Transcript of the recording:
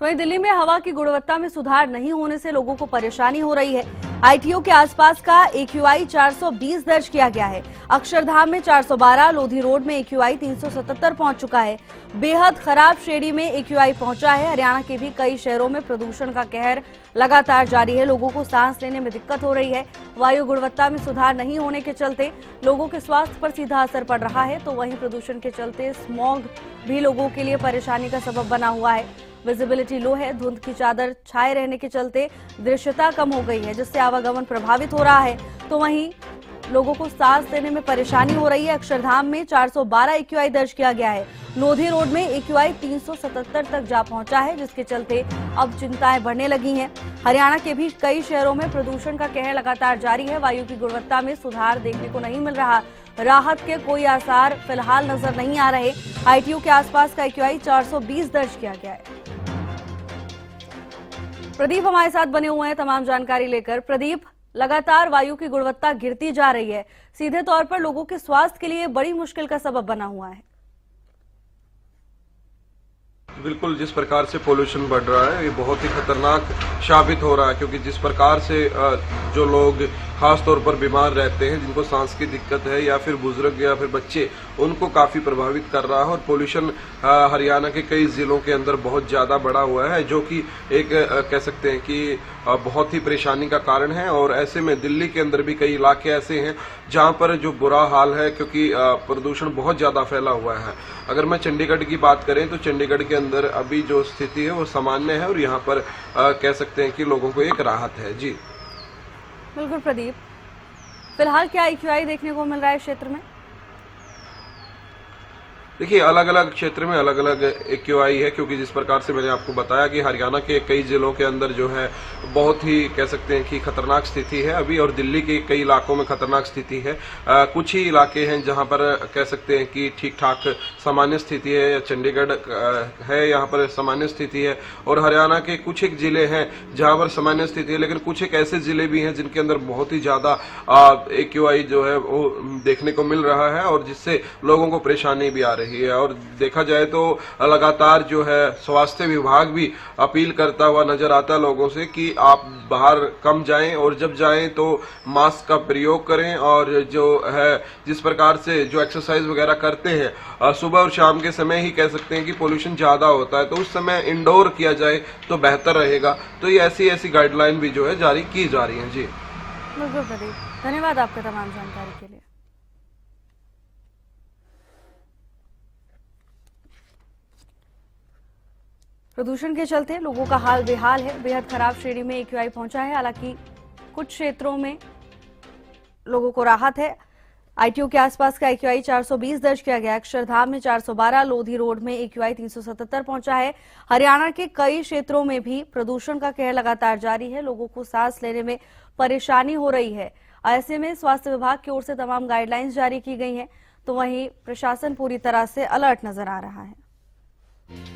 तो वहीं दिल्ली में हवा की गुणवत्ता में सुधार नहीं होने से लोगों को परेशानी हो रही है। आईटीओ के आसपास का एक्यूआई 420 दर्ज किया गया है। अक्षरधाम में 412, लोधी रोड में एक्यूआई 377 पहुंच चुका है। बेहद खराब श्रेणी में एक्यूआई पहुंचा है। हरियाणा के भी कई शहरों में प्रदूषण का कहर लगातार जारी है। लोगों को सांस लेने में दिक्कत हो रही है। वायु गुणवत्ता में सुधार नहीं होने के चलते लोगों के स्वास्थ्य पर सीधा असर पड़ रहा है। तो वहीं प्रदूषण के चलते स्मॉग भी लोगों के लिए परेशानी का सबब बना हुआ है। विजिबिलिटी लो है। धुंध की चादर छाए रहने के चलते दृश्यता कम हो गई है, जिससे आवागमन प्रभावित हो रहा है। तो वहीं लोगों को सांस लेने में परेशानी हो रही है। अक्षरधाम में 412 एक्यूआई दर्ज किया गया है। लोधी रोड में एक्यूआई 377 तक जा पहुंचा है, जिसके चलते अब चिंताएं बढ़ने लगी हैं। हरियाणा के भी कई शहरों में प्रदूषण का कहर लगातार जारी है। वायु की गुणवत्ता में सुधार देखने को नहीं मिल रहा। राहत के कोई आसार फिलहाल नजर नहीं आ रहे। आईटीओ के आसपास का एक्यूआई 420 दर्ज किया गया है। प्रदीप हमारे साथ बने हुए हैं तमाम जानकारी लेकर। प्रदीप, लगातार वायु की गुणवत्ता गिरती जा रही है, सीधे तौर पर लोगों के स्वास्थ्य के लिए बड़ी मुश्किल का सबब बना हुआ है। बिल्कुल, जिस प्रकार से पोल्यूशन बढ़ रहा है ये बहुत ही खतरनाक साबित हो रहा है, क्योंकि जिस प्रकार से जो लोग खास तौर पर बीमार रहते हैं, जिनको सांस की दिक्कत है, या फिर बुजुर्ग या फिर बच्चे, उनको काफी प्रभावित कर रहा है। और पोल्यूशन हरियाणा के कई जिलों के अंदर बहुत ज्यादा बढ़ा हुआ है, जो कि एक कह सकते हैं कि बहुत ही परेशानी का कारण है। और ऐसे में दिल्ली के अंदर भी कई इलाके ऐसे हैं जहां पर जो बुरा हाल है, क्योंकि प्रदूषण बहुत ज्यादा फैला हुआ है। अगर मैं चंडीगढ़ की बात करें तो चंडीगढ़ के अंदर अभी जो स्थिति है वो सामान्य है, और यहाँ पर कह सकते हैं कि लोगों को एक राहत है। जी बिल्कुल प्रदीप, फिलहाल क्या एक्यूआई देखने को मिल रहा है क्षेत्र में? देखिए, अलग अलग क्षेत्र में अलग अलग एक्यूआई है, क्योंकि जिस प्रकार से मैंने आपको बताया कि हरियाणा के कई जिलों के अंदर जो है बहुत ही कह सकते हैं कि खतरनाक स्थिति है अभी, और दिल्ली के कई इलाकों में खतरनाक स्थिति है। कुछ ही इलाके हैं जहां पर कह सकते हैं कि ठीक ठाक सामान्य स्थिति है, या चंडीगढ़ है यहाँ पर सामान्य स्थिति है, और हरियाणा के कुछ एक जिले हैं जहां पर सामान्य स्थिति है। लेकिन कुछ एक ऐसे जिले भी हैं जिनके अंदर बहुत ही ज्यादा एक्यूआई जो है वो देखने को मिल रहा है, और जिससे लोगों को परेशानी भी आ रही है। और देखा जाए तो लगातार जो है स्वास्थ्य विभाग भी अपील करता हुआ नजर आता है लोगों से कि आप बाहर कम जाएं, और जब जाएं तो मास्क का प्रयोग करें। और जो है जिस प्रकार से जो एक्सरसाइज वगैरह करते हैं सुबह और शाम के समय ही कह सकते हैं कि पोल्यूशन ज्यादा होता है, तो उस समय इंडोर किया जाए तो बेहतर रहेगा। तो ये ऐसी गाइडलाइन भी जो है जारी की जा रही है। जी बिल्कुल प्रदीप, धन्यवाद आपका तमाम जानकारी के लिए। प्रदूषण के चलते लोगों का हाल बेहाल है। बेहद खराब श्रेणी में एक्यूआई पहुंचा है। हालांकि कुछ क्षेत्रों में लोगों को राहत है। आईटीओ के आसपास का एक्यूआई 420 दर्ज किया गया। अक्षरधाम में 412, लोधी रोड में एक्यूआई 377 पहुंचा है। हरियाणा के कई क्षेत्रों में भी प्रदूषण का कहर लगातार जारी है। लोगों को सांस लेने में परेशानी हो रही है। ऐसे में स्वास्थ्य विभाग की ओर से तमाम गाइडलाइंस जारी की गई हैं। तो वहीं प्रशासन पूरी तरह से अलर्ट नजर आ रहा है।